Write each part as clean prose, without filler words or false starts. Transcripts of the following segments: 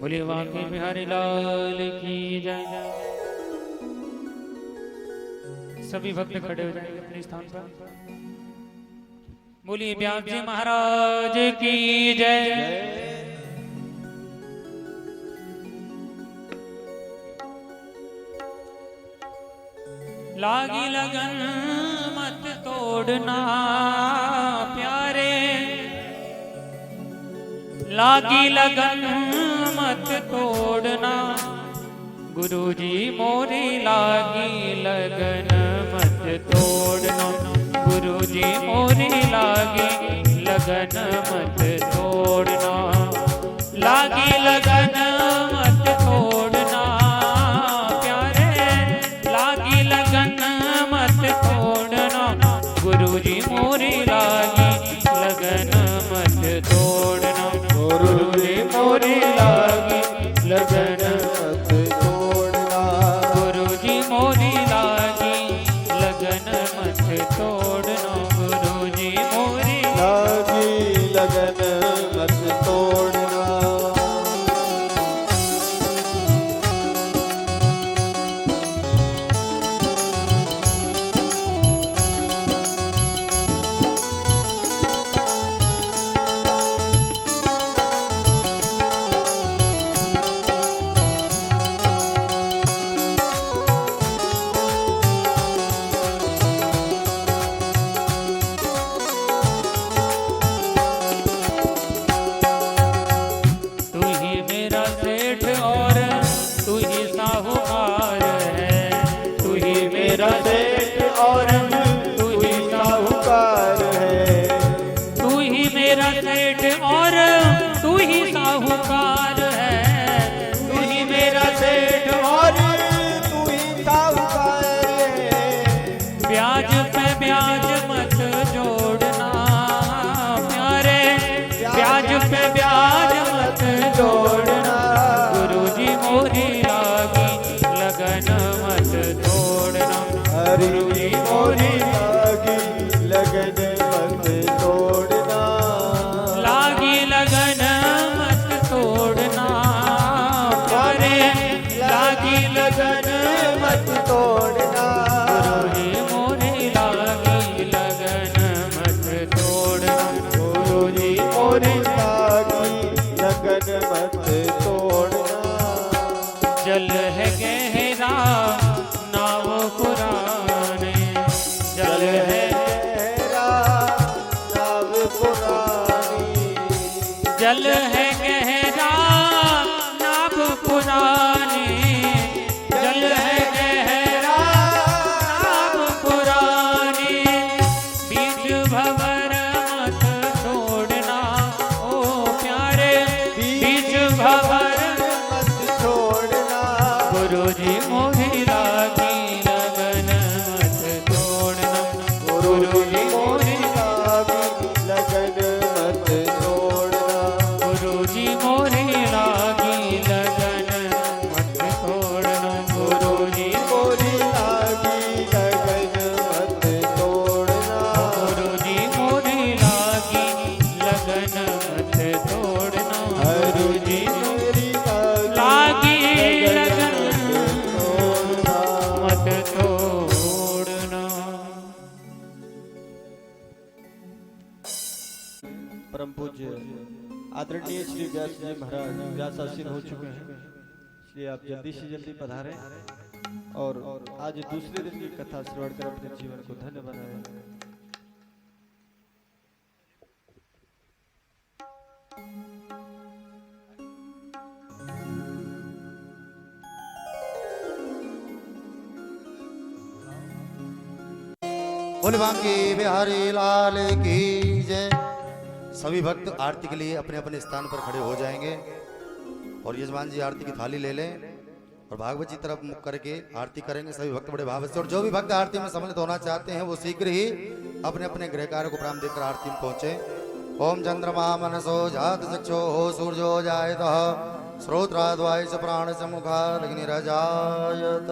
बोलिए बांके बिहारी लाल की जय। सभी भक्त खड़े हो जाएंगे अपने स्थान पर। बोलिए व्यास जी महाराज की जय। लागी लगन मत तोड़ना प्यारे, लागी लगन मत तोड़ना गुरुजी मोरी लागी लगन मत तोड़ना, गुरुजी मोरी लागी लगन मत तोड़ना, लागी लगन मत तोड़ना प्यारे, लागी लगन मत तोड़ना गुरुजी मोरी लागी लगन मत तोड़ना, गुरुजी मोरी लागी लगन मत तोड़ना, गुरुजी मोरी लागी लगन मत तोड़ना, गुरुजी मोरी लागी लगन मत तोड़ना। सेठ और तू ही साहूकार है, तू ही मेरा सेठ और तू ही साहूकार है, तू ही मेरा सेठ और तू ही साहूकार है। ब्याज पे ब्याज मत जोड़ना प्यारे, ब्याज पे ब्याज मत जोड़ना, गुरुजी मोरी लागी लगन मत तोड़ना, गुरुजी मोरी लागी लगन मत तोड़ना, लागी लगन मत तोड़ना प्यारे, लागी लगन मत तोड़ना, गुरुजी मोरी लागी लगन मत तोड़ना, गुरुजी मोरी लागी लगन मत तोड़ना। जल है गहरा नाव पुराने, जल है गहरा नाव पुरानी, जल है गहरा नाव पुरानी, जल है गहरा नाव पुरानी, बीच भंवर मत छोड़ना ओ प्यारे, बीच भंवर मत छोड़ना, गुरुजी मोरी लागी लगन मत तोड़ना, गुरुजी मोरी लागी लगन मत तोड़ना, गुरुजी मोरी लागी लगन मत तोड़ना, गुरुजी मोरी लागी लगन मत तोड़ना, गुरुजी मोरी लागी लगन मत तोड़ना, गुरुजी मोरी लागी लगन तोड़ना। मत तोड़ना। परम पूज्य आदरणीय श्री व्यास जी महाराज व्यासासीन हो चुके हैं, इसलिए आप जल्दी से जल्दी पधारें और आज दूसरे दिन की कथा श्रवण कर अपने जीवन को धन्य बनाएं। बोल बांके बिहारी लाल की जय। सभी भक्त आरती के लिए अपने अपने स्थान पर खड़े हो जाएंगे और यजमान जी आरती की थाली ले लें और भागवत जी तरफ मुख करके आरती करेंगे। सभी भक्त बड़े भाव से, और जो भी भक्त आरती में सम्मिलित होना चाहते हैं वो शीघ्र ही अपने अपने गृह कार्य को प्रारंभ देकर आरती में पहुंचे। ओम चंद्रमा मनसो जात चक्षो हो सूर्यो जायतः श्रोत्राद्वाय च प्राण च मुखाग्निरजायत।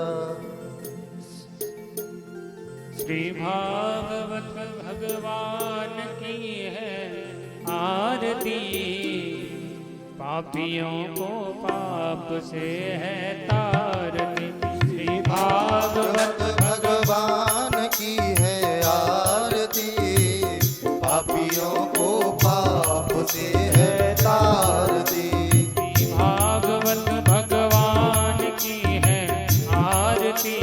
श्री भागवत भगवान की है आरती, पापियों को पाप से है तारती। श्री भागवत भगवान की है आरती, पापियों को पाप से है तारती। भागवत भगवान की है आरती,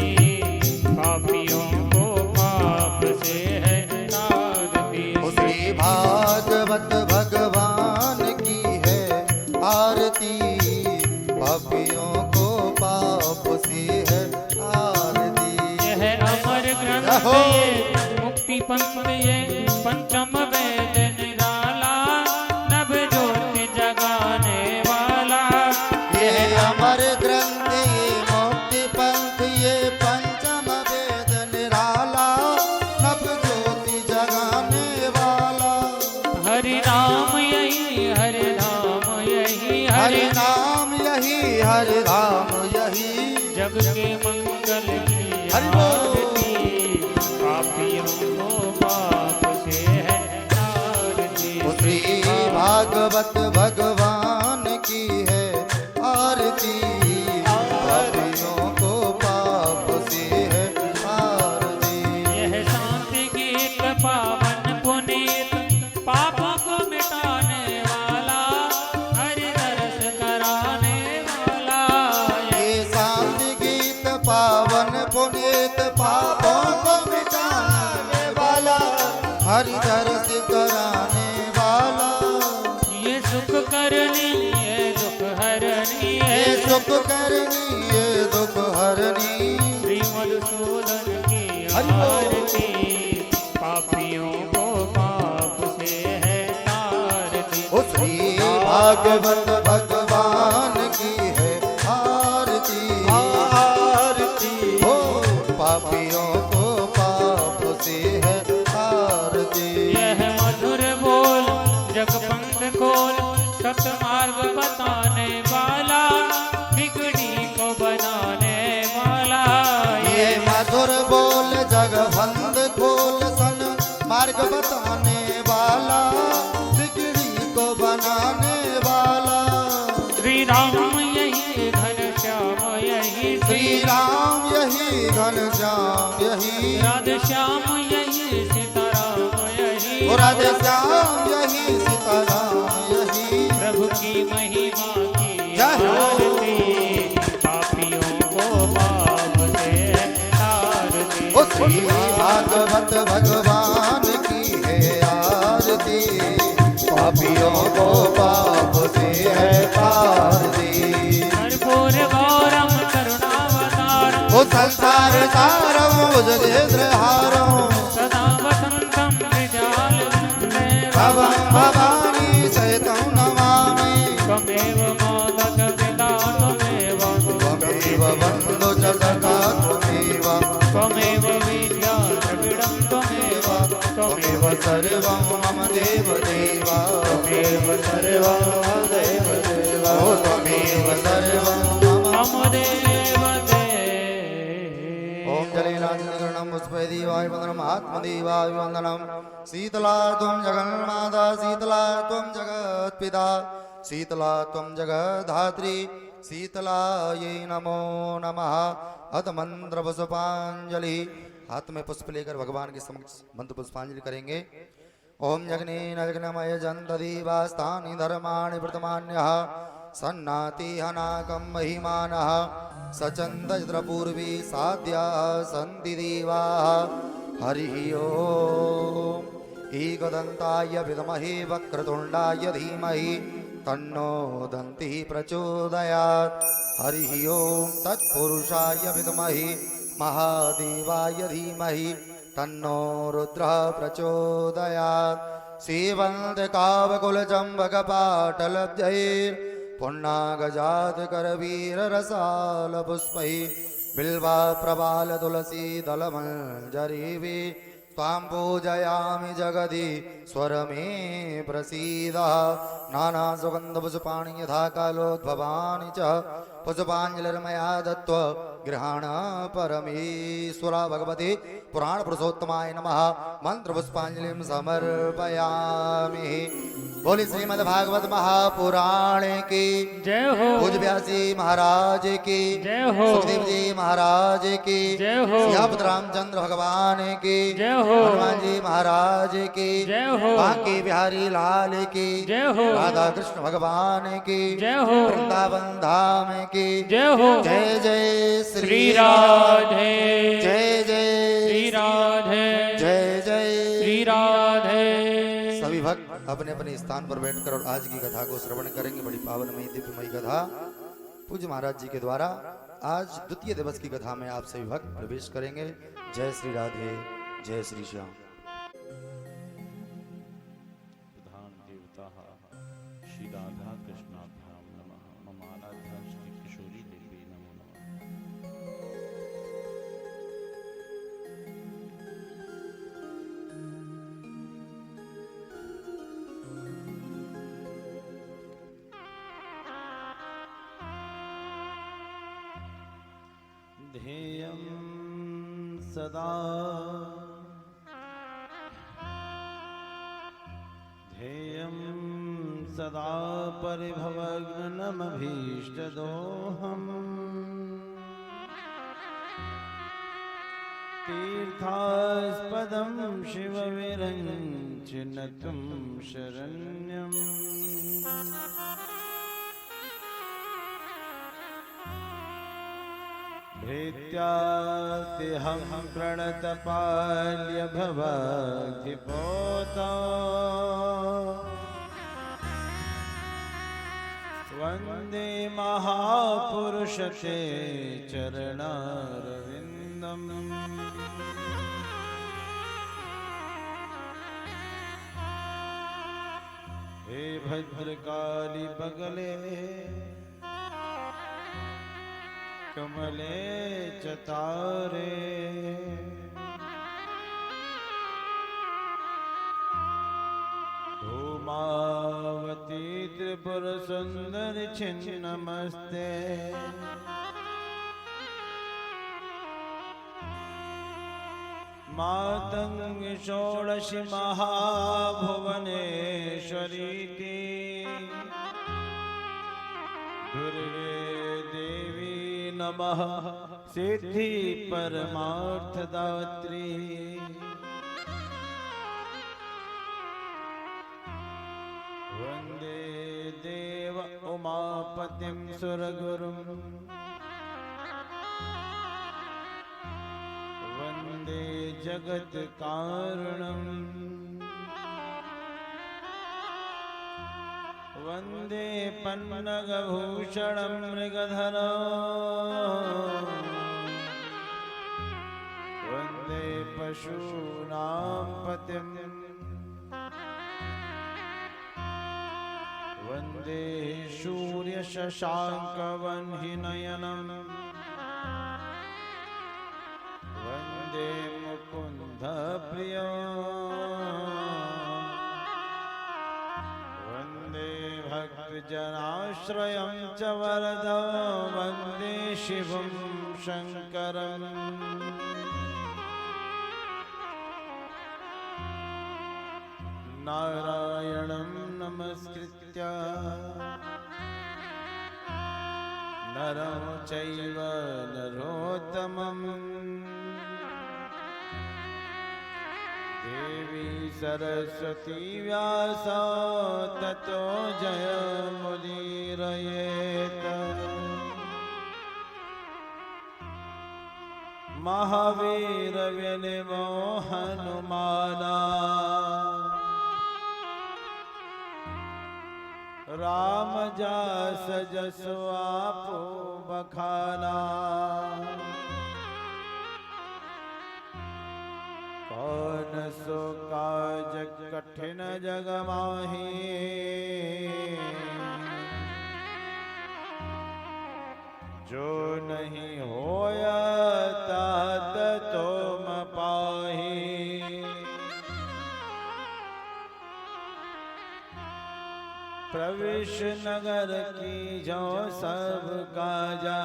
पापियों को पाप से है तारती। श्री भागवत भगवान की है आरती, पापियों को पाप से है आरती। यह अमर ग्रंथ ये मुक्ति पंथ ये पंचम वेद निराला, नभ ज्योति जगाने वाला। ये अमर ग्रंथ ये मुक्ति पंथ ये पंचम वेद निराला, नभ ज्योति जगाने वाला। हरि नाम यही हरि नाम यही हरि नाम यही हरि नाम यही, जग के मंगल की हरि बोल। आरती। पापियों को पाप से है तारती। श्री भागवत भगवान की है आरती, पापियों को पाप से है आरती। यह शांति गीत पावन पुनीत, पापों को मिटाने वाला, हरि दर्श कराने वाला। ये शांति गीत पावन पुनीत, पापों को मिटाने वाला, हरि दर्श कराने वाला। ये सुख करनी ये दुख हरनी ये है, सुख करनी ये दुख हरनी। श्री मधुसूदन की हरि बोल। आरती। पापियों को पाप से है तारती। ओ श्री भागवत भगवान की है आरती, आरती। ओ पापियों को पाप से है आरती। यह मधुर बोल जगपंथ खोल, सतमार्ग बताने वाला, बिगड़ी को बनाने वाला। ये मधुर बोल जगबंद खोल, सन मार्ग बताने वाला, बिगड़ी को बनाने वाला। श्री राम यही घनश्याम यही श्री राम यही घनश्याम यही, राधे श्याम यही सीताराम यही, राधे श्याम यही सीताराम यही। प्रभु की महिमा की जय हो। आरती। पापियों को पाप से तारती। ओ श्री भागवत भगवान की है आरती, पापियों को पाप से है तारती। कर्पूर गौरम करुणावतारम, ओ संसार सारम उजरेंद्र हारम, सदा वसंतम विजालदेवं। भवं भवानी सहितं नमामि। त्वमेव मोदक पिता त्वमेव, त्वमेव बन्धु च सखा त्वमेव, त्वमेव विद्या द्रविडं त्वमेव, त्वमेव सर्वं मम देव देव, त्वमेव सर्वं मम देव देव, ओ त्वमेव सर्वं मम। मम देव देव। ओम जलेनाग्निकरणं पुष्पैदेवाय वन्दनम् आत्मदेवाय वन्दनम्। शीतला त्वं जगन्माता, शीतला त्वं जगत्पिता, शीतला त्वं जगद्धात्री, शीतलायै नमो नमः। अथ मंत्र पुष्पांजलि। हाथ में पुष्प लेकर भगवान के समक्ष मंत्र पुष्पांजलि करेंगे। ओम जगने नग्नमय जंतदीवास्तानि धर्माणि वर्तमान्यः, सन्नाति हनाकं महिमानः, सचन्दद्रपूर्वी साध्या सन्ति देवाः। हरिः ओम्। एकदन्ताय विद्महे वक्रतुण्डाय धीमहि तन्नो दन्तिः प्रचोदयात्। हरिः ओम्। तत्पुरुषाय विद्महे महादेवाय धीमहि तन्नो रुद्रः प्रचोदयात्। सेवन्त्कावकुलचम्बकपाटलब्जैर् पुण्णागजातकरवीररसालपुष्पैः बिल्वा प्रबाल तुलसी दलमञ्जरीवि त्वां पूजयामि जगदि स्वर मे प्रसीद। नाना सुगन्धपुष्पाणि यथा कालोद्भवानि च पुष्पाञ्जलिर्मया दत्त्वा गृहाण परमेश्वर। भगवते पुराण पुरुषोत्तमाय नमः। मंत्र पुष्पांजलिं समर्पयामि। बोले श्रीमद् भागवत महापुराण की जय हो पूज्य व्यासी महाराज की जय हो सुखदेव जी महाराज की जय हो सियापत रामचंद्र भगवान की जय हो हनुमान जी महाराज की जय हो बांके बिहारी लाल की जय हो राधा कृष्ण भगवान की जय हो वृंदावन धाम की जय हो जय जय श्री राधे जय जय श्री राधे जय जय श्री राधे। सभी भक्त अपने अपने स्थान पर बैठकर और आज की कथा को श्रवण करेंगे। बड़ी पावनमयी दिव्यमयी कथा पूज्य महाराज जी के द्वारा आज द्वितीय दिवस की कथा में आप सभी भक्त प्रवेश करेंगे। जय श्री राधे जय श्री श्याम। प्रधान देवता श्री राधा कृष्णाभ्याम नमः। मम आराध्या श्री किशोरी देवी नमो नमः। ध्येयं सदा ध्येयं सदा परिभवग्नमभीष्टदोहम् तीर्थास्पदं शिवविरञ्चिनतं शरण्यम् भृत्यातिहं प्रणतपाल्यभवधिपोता वन्दे महापुरुषते चरणारविन्दम्। हे भद्रकाली बगले कमले चतारे धूमावती त्रिपुर सुंदर छिन्नमस्ते मातंग षोडशी महाभुवनेश्वरीति दुर्गे देवी नमः सिद्धि परमार्थदात्री। वंदे देव उमापतिं सुरगुरुं वंदे जगत कारणम् वंदे पन्नगभूषणं मृगधरा वंदे पशूनां पतिं वंदे सूर्यशशाङ्कवह्निनयनं वंदे मुकुन्दप्रियं वंदे भक्तजनाश्रयं च वरदं वंदे शिवं शङ्करम्। नारायणं नमस्कृत्य नरं चैव नरोत्तमम् देवी सरस्वती व्यासा ततो जयमुदीरयेत्। महावीर विनिमो हनुमाना राम जास जसो आपो बखाना कौन सो काज कठिन जग माही जो नहीं होया तात तुम पाही। प्रविश नगर की जो सब काजा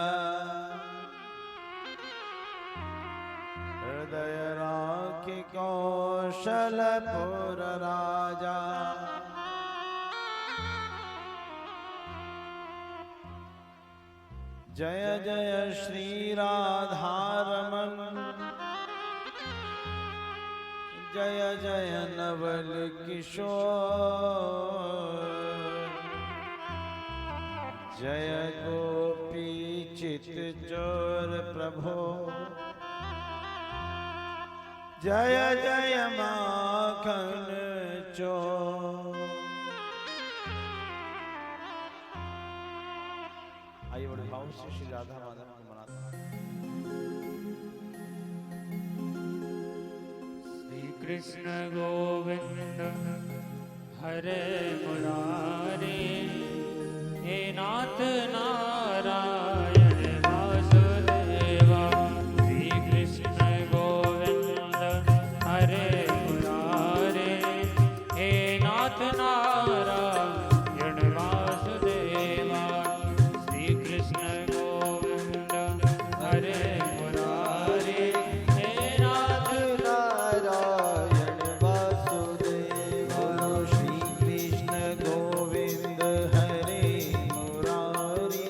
हृदय राखी कौशलपुर राजा। जय जय श्री राधारमण जय जय नवल किशोर जय गोपी चित चोर प्रभो जय जय माखन चोर। आइए बड़े भाव से श्री राधा माधव को मनाते हैं। श्री कृष्ण गोविंद हरे मुरारी हे नाथ नारायण वासुदेवा। श्री कृष्ण गोविंद हरे मुरारी हे नाथ नारायण वासुदेवा। श्री कृष्ण गोविंद हरे मुरारी हे नाथ नारायण वासुदेवा। श्री कृष्ण गोविंद हरे मुरारी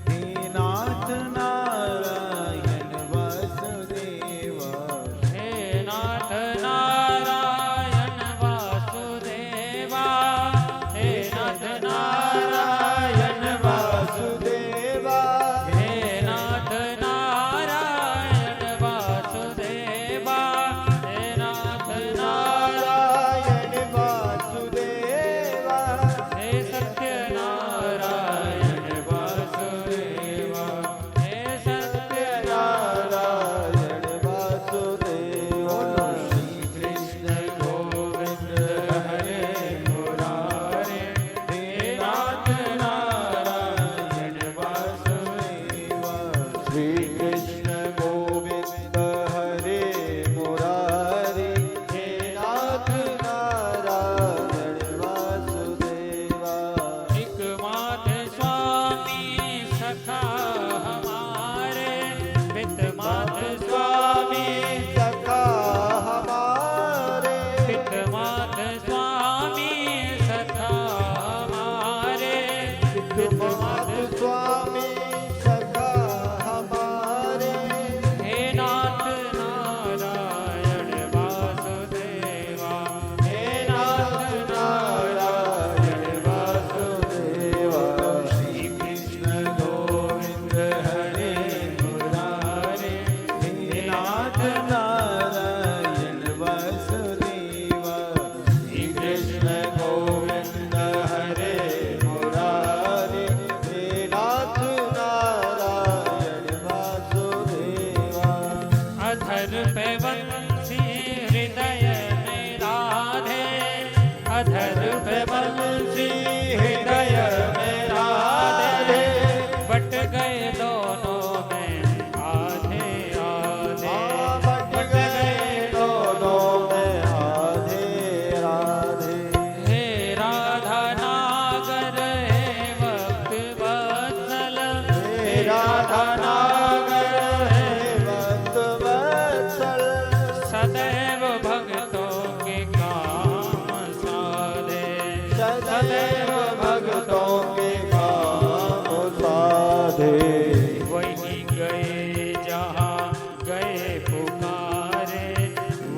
हे नाथ नारायण वासुदेवा। हे नाथ नारायण वासुदेवा। हे नाथ नारायण वासुदेवा। हे नाथ नारायण वासुदेवा। हे नाथ नारायण वासुदेवा। हे सत्य नारायण वासुदेवा। हे सत्य नारायण वासुदेवा। श्री कृष्ण गोविंद हरे मुरारी हे नाथ नारायण वासुदेवा। श्री कृष्ण गोविंद हरे मुरारी हे नाथ नारायण वासुदेवा। एकमात्र स्वामी सखा हमारे पितमात्र स्वामी सखा हमारे। पितमात्र स्वामी सखा हमारे पितृमात्र स्वामी सखा हमारे। हे नाथ नारायण वासुदेवा। हे नाथ नारायण वासुदेवा। श्री कृष्ण गोविंद हरे मुरारी हे नाथ नारायण वासुदेवा। श्री कृष्ण गोविंद हरे मुरारी हे नाथ नारायण वासुदेवा। अधर पे बंसी हृदय में राधे। अधर पे बंसी हृदय में राधे। बट गए दोनों में आधे आधे। बट गए दोनों में आधे आधे। हे राधा नागर हे भक्त वत्सल। हे राधा नागर हे भक्त वत्सल। सदैव भक्तों के काम साधे। सदैव भक्तों के काम साधे। वही गए जहाँ गए पुकारे।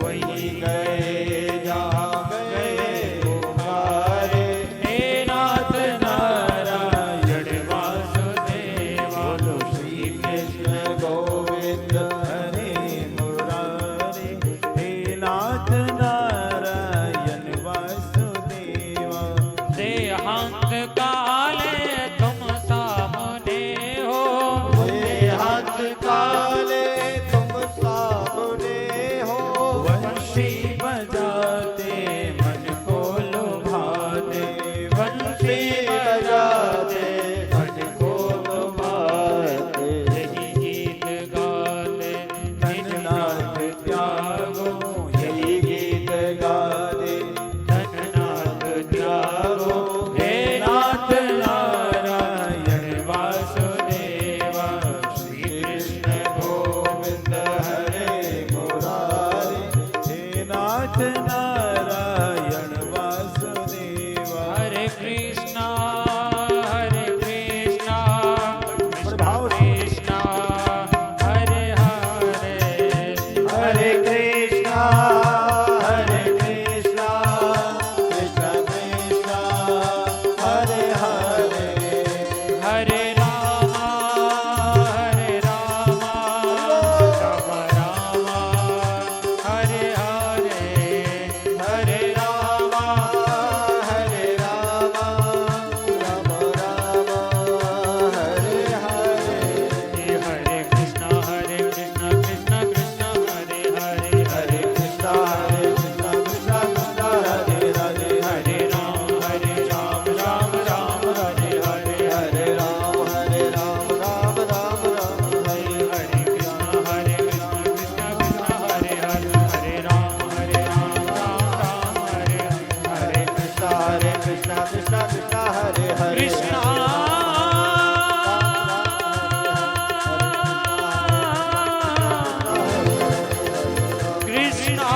वही गए जहाँ गए पुकारे। हे नाथ नारायण वासुदेवा। श्री कृष्ण गोविंद हरे मुरारी हे नाथ नारायण वासुदेवा। देहांत काले तुम सामने हो। देहांत काले तुम सामने हो। वंशी बजाते मन को लुभाते। वंशी बजाते मन को लुभाते। यही गीत गाते धननाथ त्यागो यही गीत गाते धननाथ त्यागो। हे नाथ नारायण वासुदेवा। श्री कृष्ण गोविंद हरे मुरारी हे नाथ नारायण वासुदेवा। कृष्णा कृष्णा हरे हरे कृष्णा कृष्णा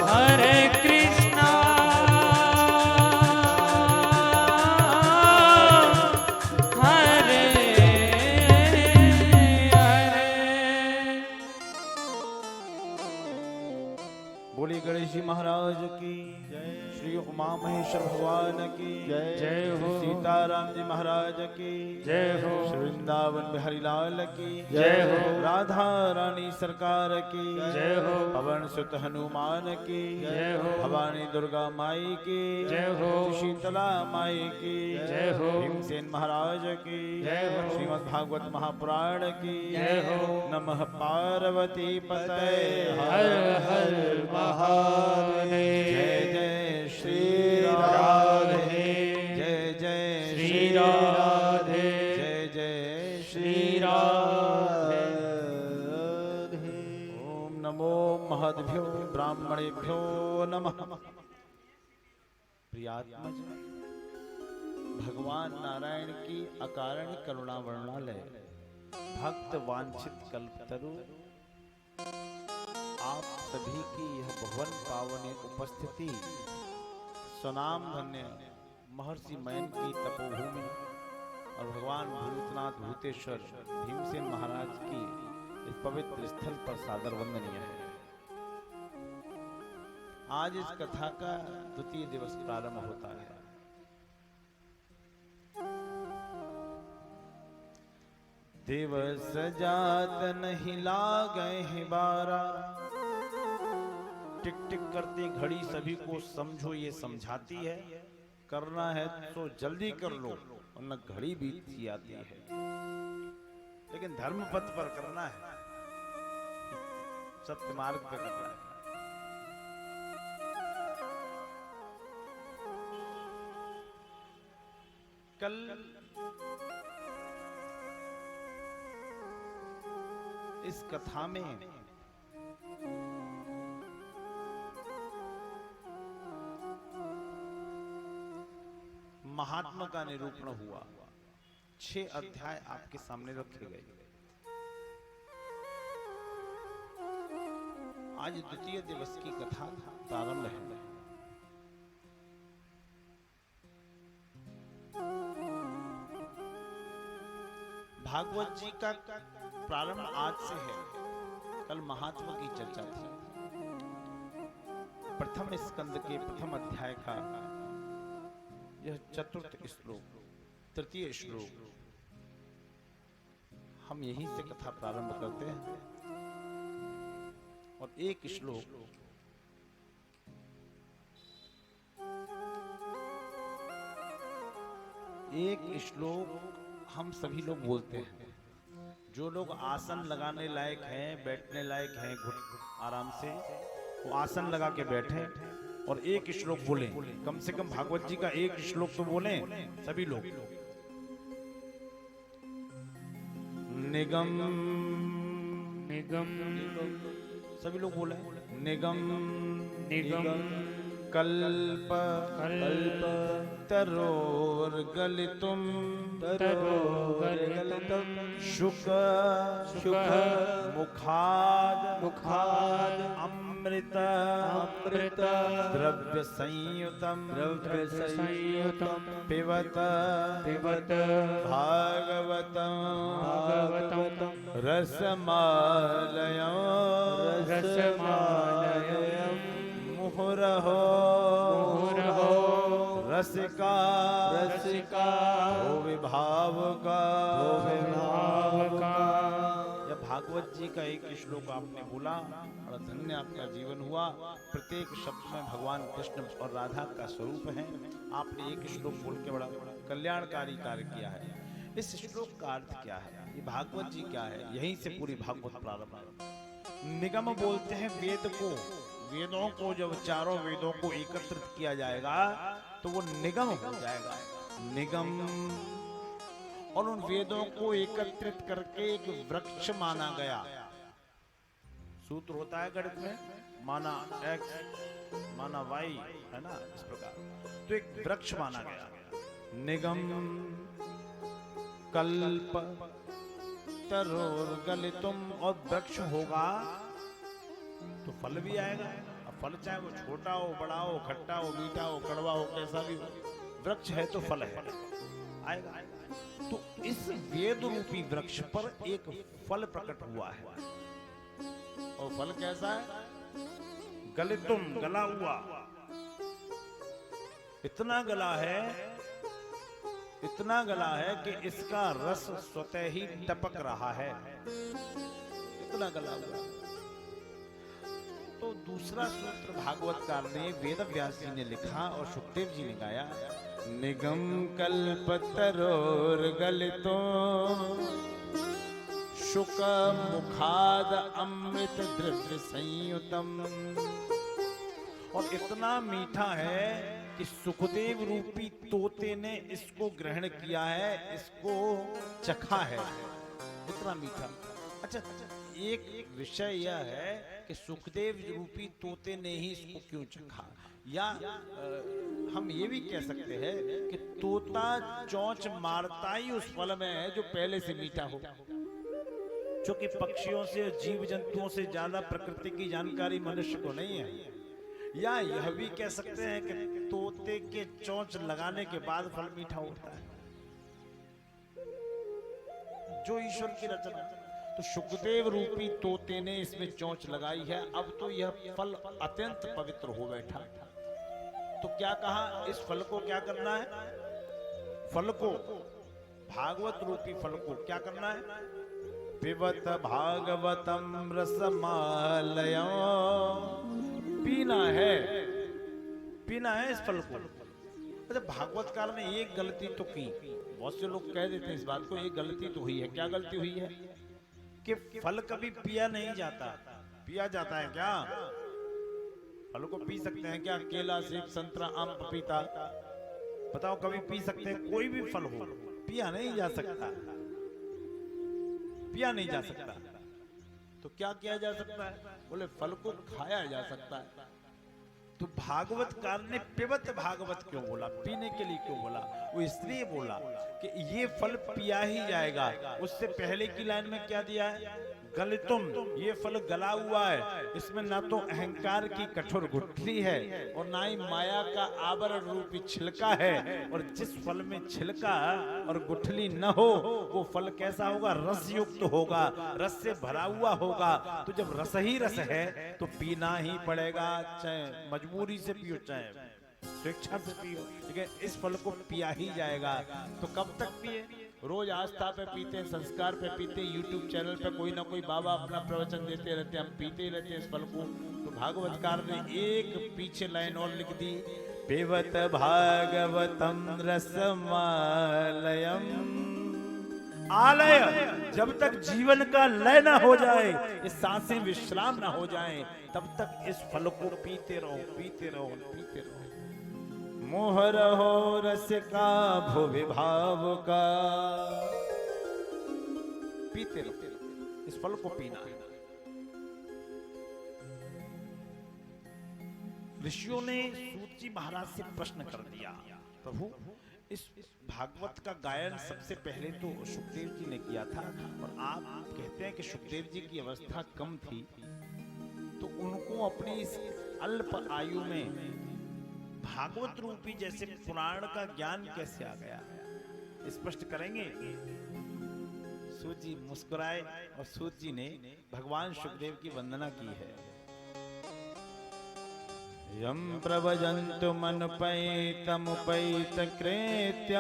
हरे कृष्णा हरे हरे। बोली गणेश जी महाराज की श्री उमा महेश्वर भगवान की जय हो। सीताराम जी महाराज की जय हो। श्री वृंदावन बिहारी लाल की जय हो। राधा रानी सरकार की जय हो। पवन सुत हनुमान की जय हो। भवानी दुर्गा माई की जय हो। शीतला माई की जय हो। भीमसेन महाराज की जय हो। श्रीमद् भागवत महापुराण की जय हो। नमः पार्वती पतये हर हर महादेव। जय जय श्री राधे। जय जय श्री राधे। जय जय श्री राधे। ओम नमो महद्भ्यो ब्राह्मणेभ्यो नमः। प्रियात्मज भगवान नारायण की अकारण करुणा वर्णालय भक्त वांछित कल्पतरु आप सभी की यह भुवन पावनी उपस्थिति स्वनाम धन्य महर्षि मैन की तपोभूमि और भगवान भूतनाथ भूतेश्वर भीमसेन महाराज की इस पवित्र स्थल पर सादर वंदनीय है। आज इस कथा का द्वितीय दिवस प्रारंभ होता है। दिवस जात नहीं लागए हैं बारा। टिक टिक करती घड़ी सभी को समझो ये समझाती है। करना है तो जल्दी कर लो वरना घड़ी बीतती आती है। लेकिन धर्म पथ पर करना है, सत्य मार्ग पर करना है। कल इस कथा में महात्मा का निरूपण हुआ। 6 अध्याय आपके सामने रखे गए। आज द्वितीय दिवस की कथा प्रारंभ है। भागवत जी का प्रारंभ आज से है। कल महात्मा की चर्चा थी। प्रथम स्कंद के प्रथम अध्याय का यह चतुर्थ श्लोक, तृतीय श्लोक, हम यहीं से कथा प्रारंभ करते हैं। और एक श्लोक हम सभी लोग बोलते हैं। जो लोग आसन लगाने लायक हैं, बैठने लायक हैं, आराम से वो आसन लगा के बैठे और एक श्लोक बोले। कम से कम भागवत जी का एक श्लोक तो बोले सभी लोग। निगम निगम सभी लोग बोले। निगम निगम कल्प कल्प तरोर्गलितुम तरोर्गलितुम शुक शुक मुखाद मुखाद अमृत अमृत द्रव्य संयुतम संयुतम पिबत पिबत भागवतम भागवतम रसमालयं रसमालयं मुहुरहो मुहुरहो रसिका रसिका ओ विभावका भावका। यह भागवत जी का एक श्लोक आपने बोला और धन्य आपका जीवन हुआ। प्रत्येक शब्द में भगवान कृष्ण और राधा का स्वरूप है। आपने एक श्लोक बोल के बड़ा कल्याणकारी कार्य किया है। इस श्लोक का अर्थ क्या है, ये भागवत जी क्या है, यहीं से पूरी भागवत प्रारंभ है। निगम बोलते हैं वेद को। वेदों को जब चारों वेदों को एकत्रित किया जाएगा तो वो निगम हो जाएगा। निगम, और उन वेदों को एकत्रित करके एक वृक्ष माना गया। सूत्र होता है गणित में, माना x माना y, है ना, इस प्रकार। तो एक वृक्ष माना गया, निगम कल्प तरोर्गलितुम, और वृक्ष होगा तो फल भी आएगा। अब फल चाहे वो छोटा हो, बड़ा हो, खट्टा हो, मीठा हो, कड़वा हो, कैसा भी हो, वृक्ष है तो फल है, आएगा। तो इस वेद रूपी वृक्ष पर एक फल प्रकट हुआ है, और फल कैसा है? गलितुम, गला हुआ। इतना गला है, इतना गला है कि इसका रस स्वतः ही टपक रहा है, इतना गला हुआ। तो दूसरा सूत्र भागवतकार ने, वेद व्यास जी ने लिखा और सुखदेव जी ने गाया, निगम कल्पतरोर्गलितो शुक मुखाद अमृत द्रव्य संयुतम। और इतना मीठा है कि सुखदेव रूपी तोते ने इसको ग्रहण किया है, इसको चखा है, इतना मीठा। अच्छा, एक विषय यह है कि सुखदेव रूपी तोते ने ही इसको क्यों चखा, या हम ये भी कह सकते हैं कि तोता चोंच मारता ही उस फल में है जो पहले से मीठा हो, क्योंकि पक्षियों से, जीव जंतुओं से ज्यादा प्रकृति की जानकारी मनुष्य को नहीं है। या यह भी कह सकते हैं कि तोते के चोंच लगाने के बाद फल मीठा होता है, जो ईश्वर की रचना। तो सुखदेव रूपी तोते ने इसमें चोंच लगाई है, अब तो यह फल अत्यंत पवित्र हो बैठा। तो क्या कहा, इस फल को क्या करना है? फल को, भागवत रूपी फल को क्या करना है? पिबत भागवतम रसमालयं, पीना है, पीना है इस फल को। अच्छा, भागवतकार ने एक गलती तो की, बहुत से लोग कह देते हैं इस बात को, एक गलती तो हुई है। क्या गलती हुई है? कि फल कभी पिया नहीं जाता। पिया जाता है क्या? फल को पी सकते हैं क्या? केला, सेब, संतरा, आम, पपीता, बताओ कभी पी सकते हैं? कोई भी फल हो, पिया नहीं जा सकता, पिया नहीं जा सकता। तो क्या किया जा सकता है? बोले फल को खाया जा सकता है। तो भागवतकार ने पिबत भागवत क्यों बोला, पीने के लिए क्यों बोला? वो इसलिए बोला कि ये फल पिया ही जाएगा। उससे पहले की लाइन में क्या दिया है? गलितुम, ये फल गला हुआ है, इसमें ना तो अहंकार की कठोर गुठली है और ना ही माया का आवरण रूपी छिलका है। और जिस फल में छिलका और गुठली न हो वो फल कैसा होगा? रस युक्त होगा, रस से भरा हुआ होगा। तो जब रस ही रस है तो पीना ही पड़ेगा, चाहे मजबूरी से पियो चाहे स्वेच्छा से पियो, लेकिन इस फल को पिया ही जाएगा। तो कब तक पिए? रोज आस्था पे पीते हैं, संस्कार पे पीते हैं, यूट्यूब चैनल पे कोई ना कोई बाबा अपना प्रवचन देते रहते हैं, हम पीते ही रहते हैं इस फल को। तो भागवतकार ने एक पीछे लाइन और लिख दी, पिबत भागवतम रसमालयम। आलय, जब तक जीवन का लय ना हो जाए, इस सांसें विश्राम ना हो जाए, तब तक इस फल को पीते रहो, पीते रहो, पीते रहो। मोहर हो रस का भुवि भाव का, पीते रहो, इस फल को पीना है। ऋषियों ने सूत जी महाराज से प्रश्न कर दिया, प्रभु इस भागवत का गायन सबसे पहले तो सुखदेव जी ने किया था, और आप कहते हैं कि सुखदेव जी की अवस्था कम थी, तो उनको अपनी इस अल्प आयु में भागवत रूपी जैसे पुराण का ज्ञान कैसे आ गया? स्पष्ट करेंगे। सूत जी मुस्कुराए और सूत जी ने भगवान सुखदेव की वंदना की है। यम प्रवजन्तु मनुपैतमुपैत कृत्य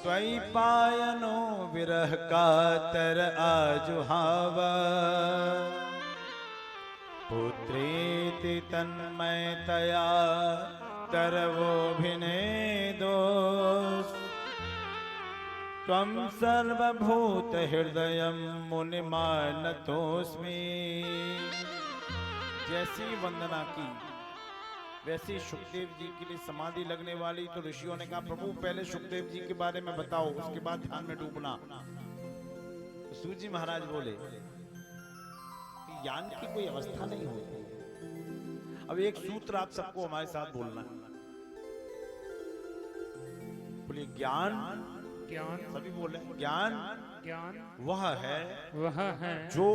द्वैपायनो विरह कातर आजुहावा पुत्रेति तन्मयतया तरवोभिनेदो त्वं सर्वभूत हृदयं मुनिमानतोऽस्मि। जैसी वंदना की वैसी सुखदेव जी के लिए समाधि लगने वाली। तो ऋषियों ने कहा, प्रभु पहले सुखदेव जी के बारे में बताओ, उसके बाद ध्यान में डूबना। सूत जी महाराज बोले, ज्ञान की कोई अवस्था नहीं होती। अब एक सूत्र आप सबको हमारे साथ बोलना है, बोलिए ज्ञान। ज्ञान, सभी बोले ज्ञान ज्ञान वह है वह है जो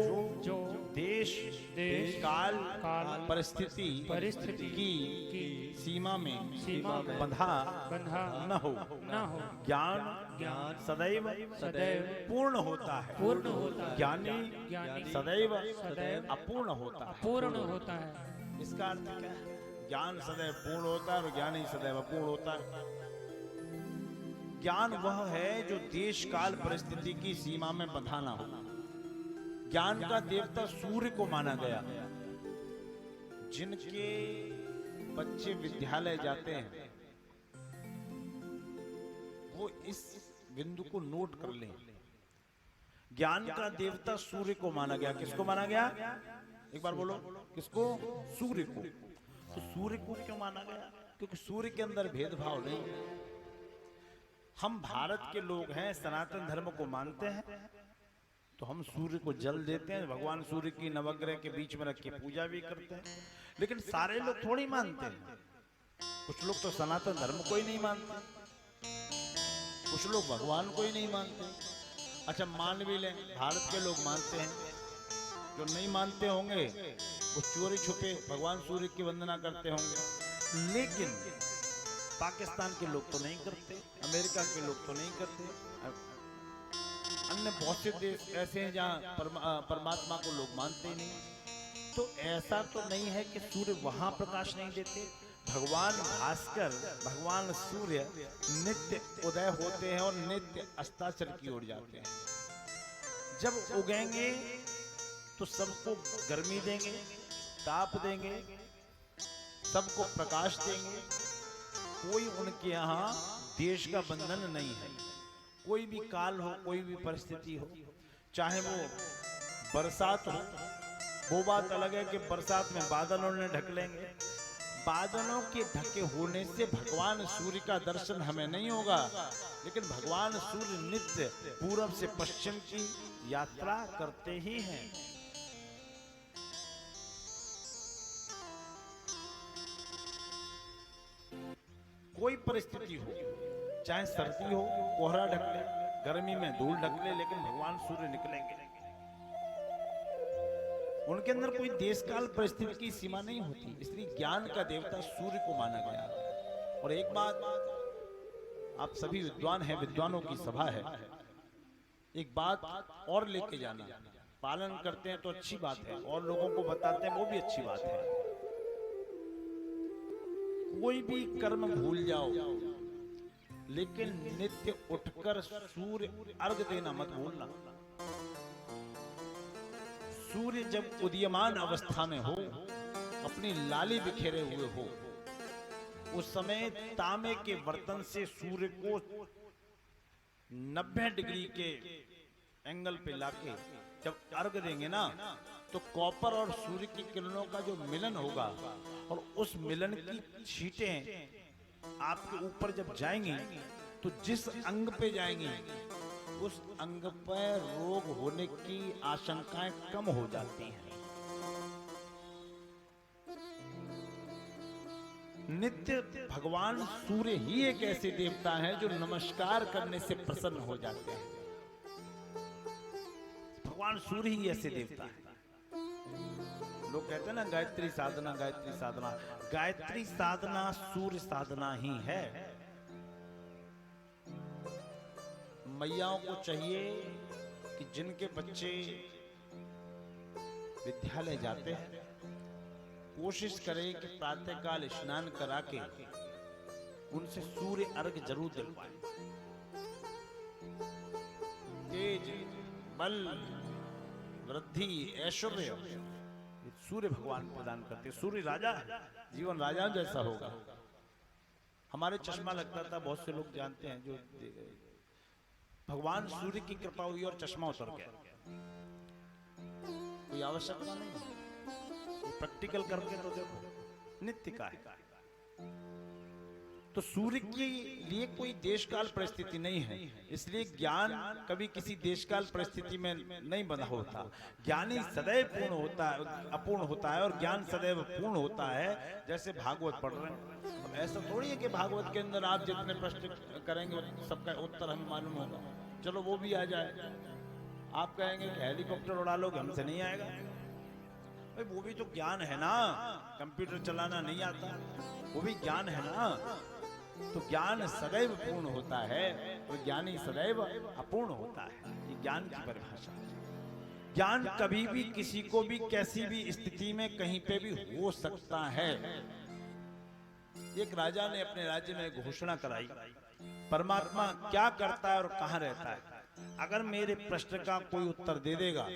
जो देश देश, काल काल, परिस्थिति परिस्थिति की सीमा में सीमा में बंधा बंधा न हो। न हो। ज्ञान ज्ञान सदैव सदैव पूर्ण होता है, पूर्ण होता है। ज्ञानी ज्ञानी सदैव सदैव अपूर्ण होता है। पूर्ण होता है। इसका अर्थ क्या है? ज्ञान सदैव पूर्ण होता है और ज्ञानी सदैव अपूर्ण होता है। ज्ञान वह है जो देश काल परिस्थिति की सीमा में बंधा ना हो। ज्ञान का देवता सूर्य को माना गया। जिनके बच्चे विद्यालय जाते हैं वो इस बिंदु को नोट कर लें। ज्ञान का देवता सूर्य को माना गया। किसको माना गया? एक बार बोलो, किसको? सूर्य को। तो सूर्य को क्यों माना गया? क्योंकि सूर्य के अंदर भेदभाव नहीं। हम भारत के लोग हैं, सनातन धर्म को मानते हैं, तो हम सूर्य को जल देते हैं। भगवान सूर्य की नवग्रह के बीच में रख के पूजा भी करते हैं। लेकिन सारे लोग थोड़ी मानते हैं। कुछ लोग तो सनातन धर्म को ही नहीं मानते, कुछ लोग भगवान को ही नहीं मानते। अच्छा मान भी लें भारत के लोग मानते हैं, जो नहीं मानते होंगे वो चोरी छुपे भगवान सूर्य की वंदना करते होंगे। लेकिन पाकिस्तान के लोग तो नहीं करते, अमेरिका के लोग तो नहीं करते, अन्य बहुत से देश ऐसे हैं जहाँ परमात्मा को लोग मानते ही नहीं। तो ऐसा तो नहीं है कि सूर्य वहां प्रकाश नहीं देते। भगवान भास्कर, भगवान सूर्य नित्य उदय होते हैं और नित्य अस्ताचल की ओर जाते हैं। जब उगेंगे तो सबको गर्मी देंगे, ताप देंगे, सबको प्रकाश देंगे। कोई उनके यहाँ देश का बंधन नहीं है। कोई भी काल हो, कोई भी परिस्थिति हो, चाहे वो बरसात हो, वो बात अलग है कि बरसात में बादलों ने ढक लेंगे। बादलों के ढके होने से भगवान सूर्य का दर्शन हमें नहीं होगा, लेकिन भगवान सूर्य नित्य पूरब से पश्चिम की यात्रा करते ही हैं। कोई परिस्थिति हो, चाहे सर्दी हो कोहरा ढक ले, गर्मी में धूल ढक ले, लेकिन भगवान सूर्य निकलेंगे। उनके अंदर कोई देश काल परिस्थिति की सीमा नहीं होती। इसलिए ज्ञान का देवता सूर्य को माना गया। और एक बात, आप सभी विद्वान हैं, विद्वानों की सभा है, एक बात और लेके जाना। पालन करते हैं तो अच्छी बात है, और लोगों को बताते हैं वो भी अच्छी बात है। कोई भी कर्म भूल जाओ, लेकिन नित्य उठकर सूर्य अर्घ देना मत भूलना। सूर्य जब उदीयमान अवस्था में हो, अपनी लाली बिखेरे हुए हो, उस समय तांबे के बर्तन से सूर्य को 90 डिग्री के एंगल पे लाके जब अर्घ देंगे ना, तो कॉपर और सूर्य की किरणों का जो मिलन होगा, और उस मिलन की छींटें आपके ऊपर जब जाएंगी, तो जिस अंग पे जाएंगी उस अंग पर रोग होने की आशंकाएं कम हो जाती हैं। नित्य भगवान सूर्य ही एक ऐसे देवता हैं जो नमस्कार करने से प्रसन्न हो जाते हैं। भगवान सूर्य ही ऐसे देवता है। लोग कहते हैं ना गायत्री साधना, गायत्री साधना। गायत्री साधना सूर्य साधना ही है। मैयाओं को चाहिए कि जिनके बच्चे विद्यालय जाते हैं, कोशिश करें कि प्रातःकाल स्नान करा के उनसे सूर्य अर्घ जरूर दिलवाएं। तेज, बल, वृद्धि, ऐश्वर्य सूर्य भगवान प्रदान करते। सूर्य राजा है, जीवन राजा जैसा होगा। हमारे चश्मा लगता था, बहुत से लोग जानते हैं, जो भगवान सूर्य की कृपा हुई और चश्मा उतर गया। कोई आवश्यकता नहीं, प्रैक्टिकल करके तो देखो, नित्य का है। तो सूर्य के लिए कोई देश काल परिस्थिति नहीं है, इसलिए ज्ञान कभी किसी देश काल परिस्थिति में नहीं बंधा होता। ज्ञानी सदैव पूर्ण होता है, अपूर्ण होता है, और ज्ञान सदैव पूर्ण होता है। जैसे भागवत पढ़ रहे हैं, अब ऐसा थोड़ी है कि भागवत के अंदर आप जितने प्रश्न करेंगे सबका उत्तर हमें मालूम होगा। चलो वो भी आ जाए, आप कहेंगे कि हेलीकॉप्टर उड़ा लोगे, हमसे नहीं आएगा। भाई वो भी तो ज्ञान है ना, कंप्यूटर चलाना नहीं आता, वो भी ज्ञान है ना। तो ज्ञान सदैव पूर्ण होता है और ज्ञानी सदैव अपूर्ण होता है, ये ज्ञान की परिभाषा है। ज्ञान कभी भी किसी को भी कैसी भी स्थिति में कहीं पे भी हो सकता है। एक राजा ने अपने राज्य में घोषणा कराई, परमात्मा क्या करता है और कहाँ रहता है, अगर मेरे प्रश्न का कोई उत्तर दे देगा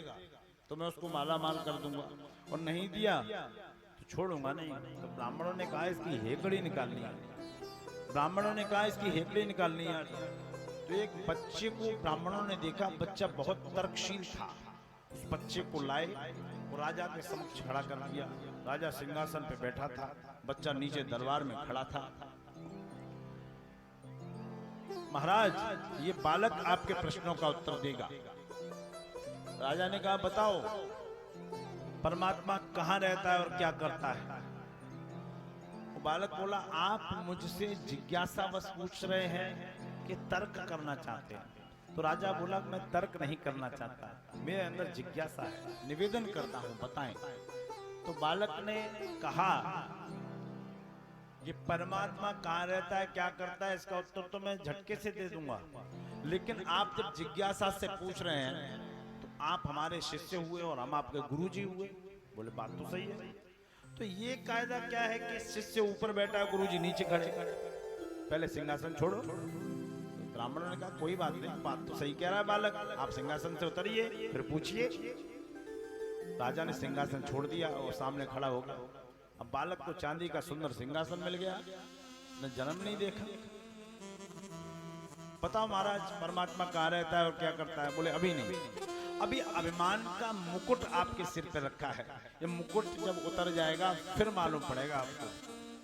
तो मैं उसको माला माल कर दूंगा, और नहीं दिया तो छोड़ूंगा नहीं। तो ब्राह्मणों ने कहा इसकी हेकड़ी निकालनी है, ब्राह्मणों ने कहा इसकी हेकड़ी निकालनी है। तो एक बच्चे को ब्राह्मणों ने देखा, बच्चा बहुत तर्कशील था, उस बच्चे को लाए और राजा के समक्ष खड़ा कर दिया। राजा सिंहासन पे बैठा था, बच्चा नीचे दरबार में खड़ा था। महाराज, ये बालक आपके प्रश्नों का उत्तर देगा। राजा ने कहा बताओ परमात्मा कहाँ रहता है और क्या करता है। वो बालक बोला आप मुझसे जिज्ञासावश पूछ रहे हैं कि तर्क करना चाहते हैं। तो राजा बोला मैं तर्क नहीं करना चाहता, मेरे अंदर जिज्ञासा है, निवेदन करता हूं, बताएं। तो बालक ने कहा ये परमात्मा कहाँ रहता है, क्या करता है, इसका उत्तर तो मैं झटके से दे दूंगा, लेकिन आप जब जिज्ञासा से पूछ रहे हैं तो आप हमारे शिष्य हुए और हम आपके गुरुजी हुए। बोले बात तो सही है। तो ये कायदा क्या है कि शिष्य ऊपर बैठा है, गुरुजी नीचे खड़े, पहले सिंहासन छोड़ो। ब्राह्मणों ने कहा कोई बात नहीं, बात तो सही कह रहा है बालक, आप सिंहासन से उतरिए फिर पूछिए। राजा ने सिंहासन छोड़ दिया और सामने खड़ा हो गया। अब बालक को चांदी का सुंदर सिंहासन मिल गया, न जन्म नहीं देखा। बताओ महाराज परमात्मा कहाँ रहता है और क्या करता है। बोले अभी नहीं, अभी अभिमान का मुकुट आपके सिर पे रखा है, ये मुकुट जब उतर जाएगा फिर मालूम पड़ेगा आपको।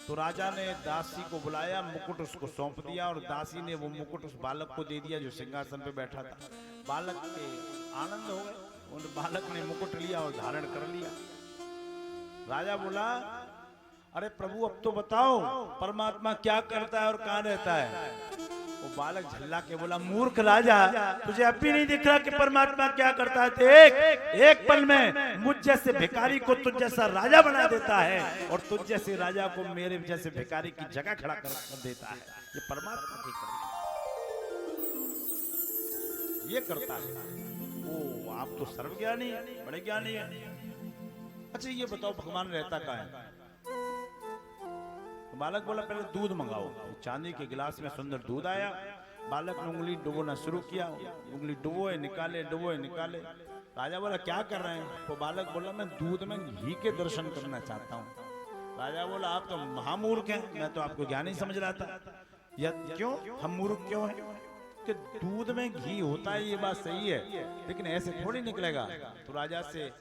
तो राजा ने दासी को बुलाया, मुकुट उसको सौंप दिया और दासी ने वो मुकुट उस बालक को दे दिया जो सिंहासन पे बैठा था। बालक के आनंद हो गए, उन बालक ने मुकुट लिया और धारण कर लिया। राजा बोला अरे प्रभु अब तो बताओ परमात्मा क्या करता है और कहाँ रहता है। वो बालक झल्ला के बोला मूर्ख राजा, तुझे अब भी नहीं दिख रहा कि परमात्मा क्या करता है। एक पल में मुझ जैसे भिखारी को तुझ जैसा राजा बना देता है और तुझ जैसे राजा को मेरे जैसे भिखारी की जगह खड़ा कर देता है। ये परमात्मा की ये करता है। ओ आप तो सर्वज्ञानी है, बड़े ज्ञानी है। अच्छा ये बताओ भगवान रहता कहाँ है। तो बालक बोला पहले दूध मंगाओ। चांदी के गिलास में सुंदर दूध आया, बालक ने उंगली डुबोना शुरू किया, उंगली डुबोए निकाले डुबोए निकाले। राजा बोला क्या कर रहे हैं। तो बालक बोला मैं दूध में घी के दर्शन करना चाहता हूँ। राजा बोला आप तो महामूर्ख हैं, मैं तो आपको ज्ञानी समझ रहा था। या क्यों हम मूर्ख क्यों हैं कि दूध में घी होता है, ये बात सही है, लेकिन ऐसे थोड़ी निकलेगा। तो राजा से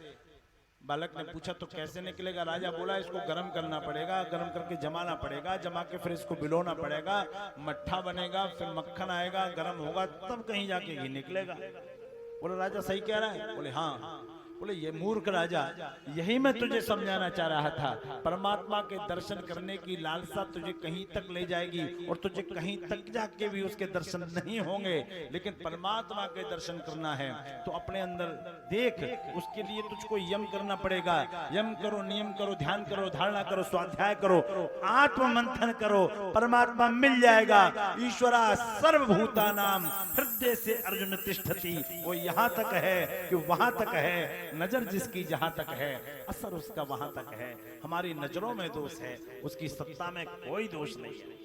बालक ने पूछा तो कैसे निकलेगा। राजा बोला इसको गर्म करना पड़ेगा, गर्म करके जमाना पड़ेगा, जमा के फिर इसको भिगोना पड़ेगा, मट्ठा बनेगा, फिर मक्खन आएगा, गर्म होगा, तब कहीं जाके घी निकलेगा। बोले राजा सही कह रहा है। बोले हाँ। बोले ये मूर्ख राजा, यही मैं तुझे समझाना चाह रहा था। परमात्मा के दर्शन करने की लालसा तुझे कहीं तक ले जाएगी और तुझे कहीं तक जाके भी उसके दर्शन नहीं होंगे, लेकिन परमात्मा के दर्शन करना है तो अपने अंदर देख, उसके लिए तुझको यम करना पड़ेगा। यम करो, नियम करो, ध्यान करो, धारणा करो, स्वाध्याय करो, आत्म मंथन करो, परमात्मा मिल जाएगा। ईश्वरा सर्वभूतानाम हृदय से अर्जुन तिष्ठति। वो यहाँ तक है कि वहां तक है, नजर जिसकी जहां तक है असर उसका वहां तक है। हमारी नजरों में दोष है, उसकी सत्ता में कोई दोष नहीं है।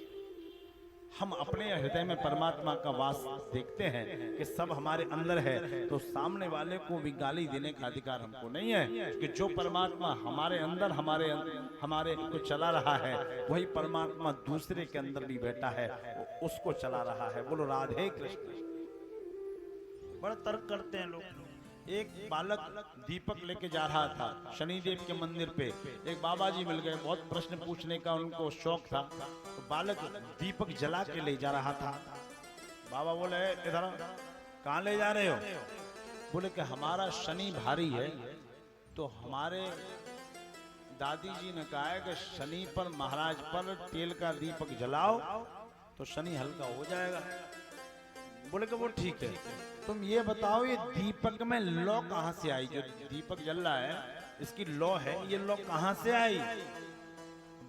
हम अपने हृदय में परमात्मा का वास देखते हैं कि सब हमारे अंदर है, तो सामने वाले को भी गाली देने का अधिकार हमको नहीं है कि जो परमात्मा हमारे अंदर हमारे को चला रहा है वही परमात्मा दूसरे के अंदर भी बैठा है, उसको चला रहा है। बोलो राधे कृष्ण। बड़ा तर्क करते हैं लोग। एक बालक दीपक लेके जा रहा था शनिदेव के मंदिर पे। एक बाबा जी मिल गए, बहुत प्रश्न पूछने का उनको शौक था, तो बालक दीपक जला के ले जा रहा था। बाबा बोले इधर कहाँ ले जा रहे हो? बोले कि हमारा शनि भारी है, तो हमारे दादी जी ने कहा है कि शनि पर, महाराज पर तेल का दीपक जलाओ तो शनि हल्का हो जाएगा। बोले कि वो ठीक है, तुम ये बताओ ये दीपक में लौ कहां से आई? जो दीपक जल रहा है इसकी लौ है, ये लौ कहां से आई?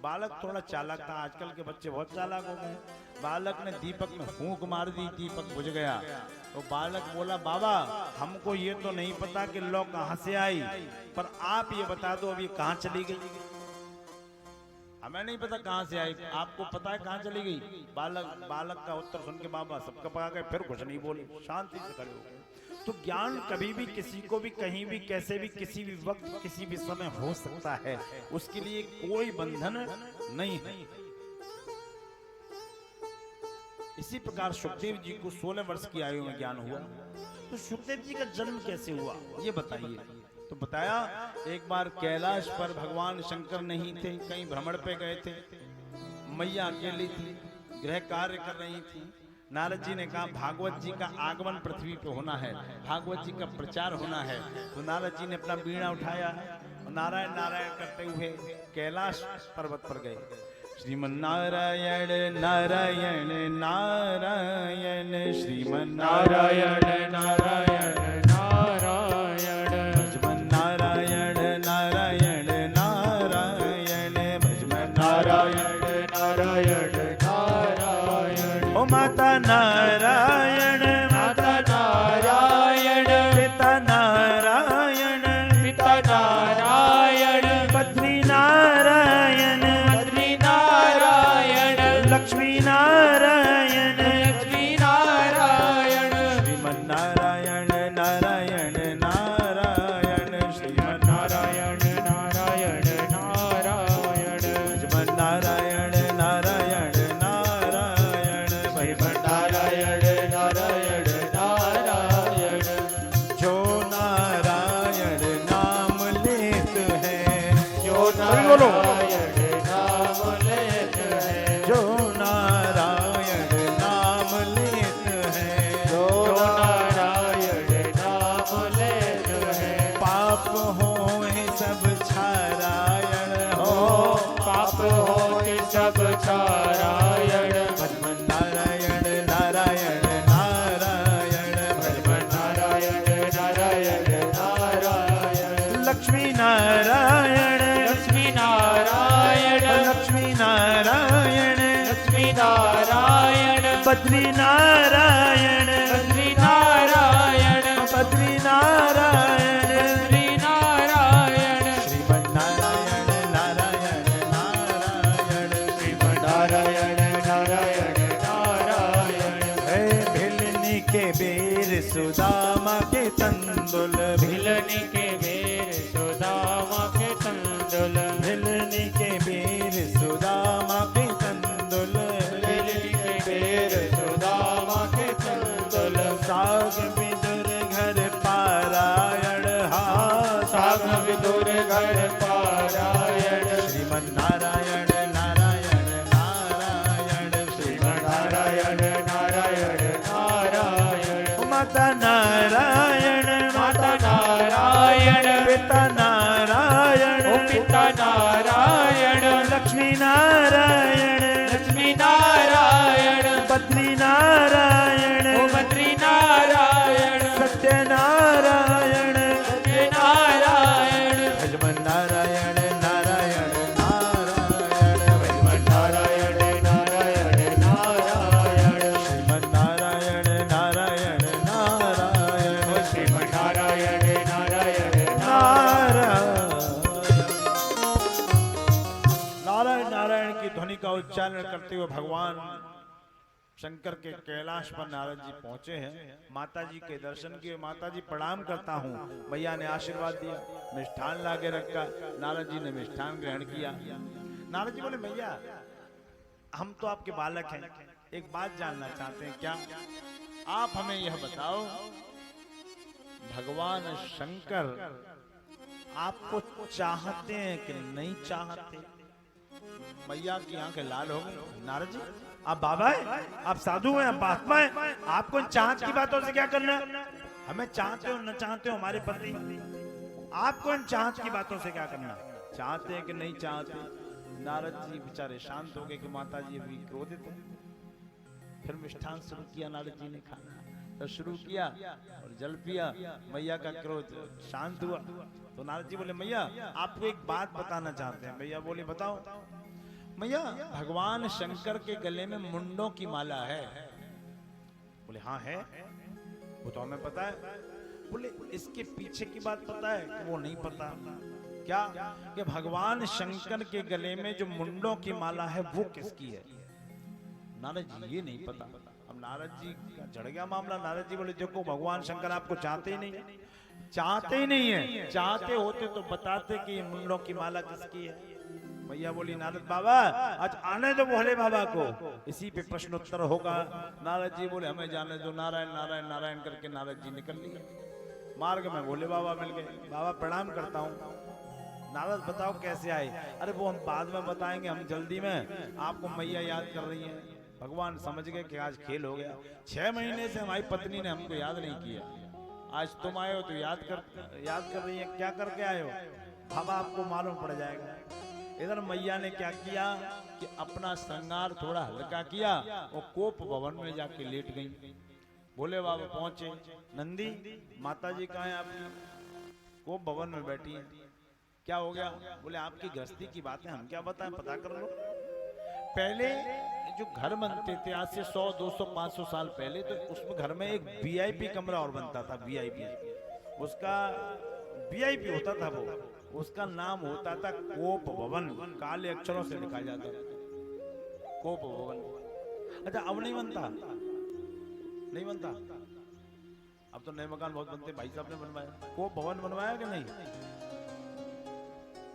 बालक थोड़ा चालाक था, आजकल के बच्चे बहुत चालाक हो गए। बालक ने दीपक में फूंक मार दी, दीपक बुझ गया। तो बालक बोला बाबा हमको ये तो नहीं पता कि लौ कहां से आई, पर आप ये बता दो अभी कहां चली गई? हमें नहीं पता कहां से आई, आपको पता है कहां चली गई? बालक का उत्तर सुन के बाबा सबका पका गए, फिर कुछ नहीं बोले, शांति से खड़े हो गए। तो ज्ञान कभी भी किसी को भी कहीं भी कैसे भी किसी भी वक्त किसी भी समय हो सकता है, उसके लिए कोई बंधन नहीं है। इसी प्रकार सुखदेव जी को 16 वर्ष की आयु में ज्ञान हुआ। तो सुखदेव जी का जन्म कैसे हुआ ये बताइए। तो बताया एक बार कैलाश पर भगवान शंकर नहीं थे, कहीं भ्रमण पे गए थे, मैया अकेली थी, गृह कार्य कर रही थी। नारद जी ने कहा भागवत जी का आगमन पृथ्वी पे होना है, भागवत जी का प्रचार होना है। तो नारद जी ने अपना बीड़ा उठाया और नारायण नारायण करते हुए कैलाश पर्वत पर गए। श्रीमन्नारायण नारायण नारायण श्रीमन्नारायण नारायण नारायण भजमन्नारायण नारायण नारायण भजमन्नारायण नारायण नारायण। ओ माता नारायण माता नारायण पिता नारायण पिता नारायण पत्नी नारायण लक्ष्मी नारायण लक्ष्मी नारायण श्रीमन्नारायण नारायण नारायण श्रीमन्नारायण नारायण नारायण भजमन्नारायण नारायण नारायण भजमन्नारायण नारायण नारायण। जो नारायण नाम लेत है, जो नारायण नाम लेत है, जो नारायण नाम लेत है, जो नारायण नाम लेत है, पाप होए सब छारायण हो, पाप होए सब छारायण। भजमन्नारायण नारायण नारायण भजमन्नारायण नारायण नारायण। लक्ष्मी नारायण लक्ष्मी नारायण लक्ष्मी नारायण लक्ष्मी नारायण बद्री नारायण बद्री नारायण बद्री नारायण बद्री नारायण श्रीमन्नारायण नारायण नारायण श्रीमन्नारायण नारायण नारायण। हे भिलनी के बेर सुदामा के तंदुल, भिलनी के बेर सुदामा के तंदुल, भिलनी के बेर सुदामा के तंदुल, भिलनी के बेर सुदामा के तंदुल। साग विदुर घर पारायण, हा साग विदुर घर पारायण। श्रीमन्नारायण नारायण नारायण श्रीमन्नारायण नारायण नारायण। माता नारायण माता नारायण पिता नारायण पिता नारायण लक्ष्मी नारायण लक्ष्मी नारायण बद्री नारायण बद्री नारायण सत्य नारायण सत्य नारायण भजमन्नारायण नारायण नारायण भजमन्नारायण नारायण नारायण श्रीमन्नारायण नारायण नारायण श्रीमन्नारायण नारायण नारायण। नारायण नारायण की ध्वनि का उच्चारण करते हुए भगवान शंकर के कैलाश पर नारद जी पहुंचे हैं। माता जी के दर्शन किए। माता जी प्रणाम करता हूँ। मैया ने आशीर्वाद दिया, मिष्ठान लाके रखा। नारद जी ने मिष्ठान ग्रहण किया। नारद जी बोले मैया हम तो आपके बालक हैं, एक बात जानना चाहते हैं। क्या? आप हमें यह बताओ भगवान शंकर आपको चाहते हैं कि नहीं चाहते? मैया की आंखें लाल हो गई। नारद जी आप बाबा है, आप साधु हैं, आप आत्मा है, आपको इन चाहत की बातों से क्या करना है? हमें चाहते हो न चाहते हो हमारे पति, आपको इन चाहत की बातों से क्या करना? चाहते हैं कि नहीं चाहते? नारद जी बेचारे शांत हो गए कि माता जी अभी क्रोधित है। फिर मिष्ठान शुरू किया नारद जी ने खाना तो शुरू किया और जल पिया। मैया का क्रोध शांत हुआ तो नारद जी बोले मैया आपको एक बात बताना चाहते हैं। मैया बोली बताओ। मैया भगवान शंकर के गले में मुंडों की माला है। बोले हाँ है, वो तो हमें पता है। बोले इसके पीछे की बात पता है? कि वो नहीं पता। क्या? कि भगवान शंकर के गले में जो मुंडों की माला है वो किसकी है? नारद जी ये नहीं पता। अब नारद जी का झड़ गया मामला। नारद जी बोले देखो भगवान शंकर आपको चाहते ही नहीं, चाहते ही नहीं है। चाहते होते तो बताते कि ये मुंडों की माला किसकी है। मैया बोली नारद बाबा आज आने दो भोले बाबा को, इसी पे प्रश्न उत्तर होगा। नारद जी बोले हमें जाने दो। नारायण नारायण नारायण करके नारद जी निकल लिए। मार्ग में भोले बाबा मिल गए। बाबा प्रणाम करता हूँ। नारद बताओ कैसे आए? अरे वो हम बाद में बताएंगे, हम जल्दी में आपको मैया याद कर रही हैं। भगवान समझ गए कि आज खेल हो गया। 6 महीने से हमारी पत्नी ने हमको याद नहीं किया, आज तुम आए हो तो याद कर रही है। क्या करके आए हो? बाबा आपको मालूम पड़ जाएगा। इधर मैया ने क्या किया कि अपना श्रृंगार थोड़ा हल्का किया और कोप भवन में जाके लेट गई। भोले बाबा पहुंचे। नंदी माता जी कहाँ है आपकी? कोप भवन में बैठी है। क्या हो गया? बोले आपकी गृहस्थी की बातें हम क्या बताएं, पता कर लो। पहले जो घर बनते थे आज से 100, 200, 500 साल पहले, तो उसमें घर में एक वीआईपी कमरा और बनता था। वीआईपी उसका वीआईपी होता था, वो उसका नाम होता था कोप भवन। काले अक्षरों से लिखा जाता था कोप भवन। अच्छा अब नहीं बनता? नहीं बनता। अब तो नए मकान बहुत बनते। भाई साहब ने बनवाया कोप भवन, बनवाया कि नहीं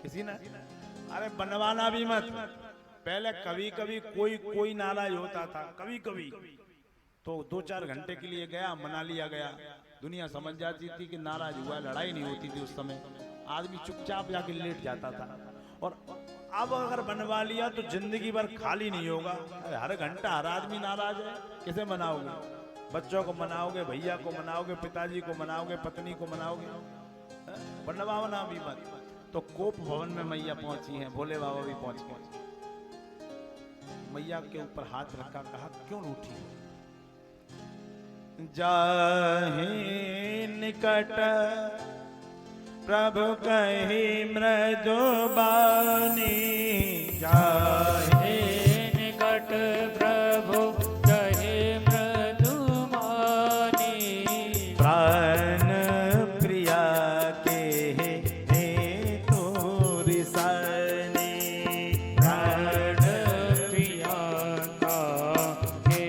किसी ने? अरे बनवाना भी मत। पहले कभी कभी कोई नाराज होता था, कभी कभी तो 2-4 घंटे के लिए गया, मना लिया गया। दुनिया समझ जाती थी कि नाराज हुआ। लड़ाई नहीं होती थी उस समय। आदमी चुपचाप जाके लेट जाता था। और अब अगर बनवा लिया तो जिंदगी भर खाली नहीं होगा। हर घंटा हर आदमी नाराज है, किसे मनाओगे? बच्चों को मनाओगे, भैया को मनाओगे, पिताजी को मनाओगे, पत्नी को मनाओगे। बनवाना भी मत। तो कोप भवन में मैया पहुंची हैं, भोले बाबा भी पहुंच गए। मैया के ऊपर हाथ रखा, कहा क्यों रूठी? जाहे निकट प्रभु कही मृदु बानी। जाहे निकट प्रभु कहे मृदु बानी। प्राण प्रिया के हे तोरी सनी। प्राण प्रिया का हे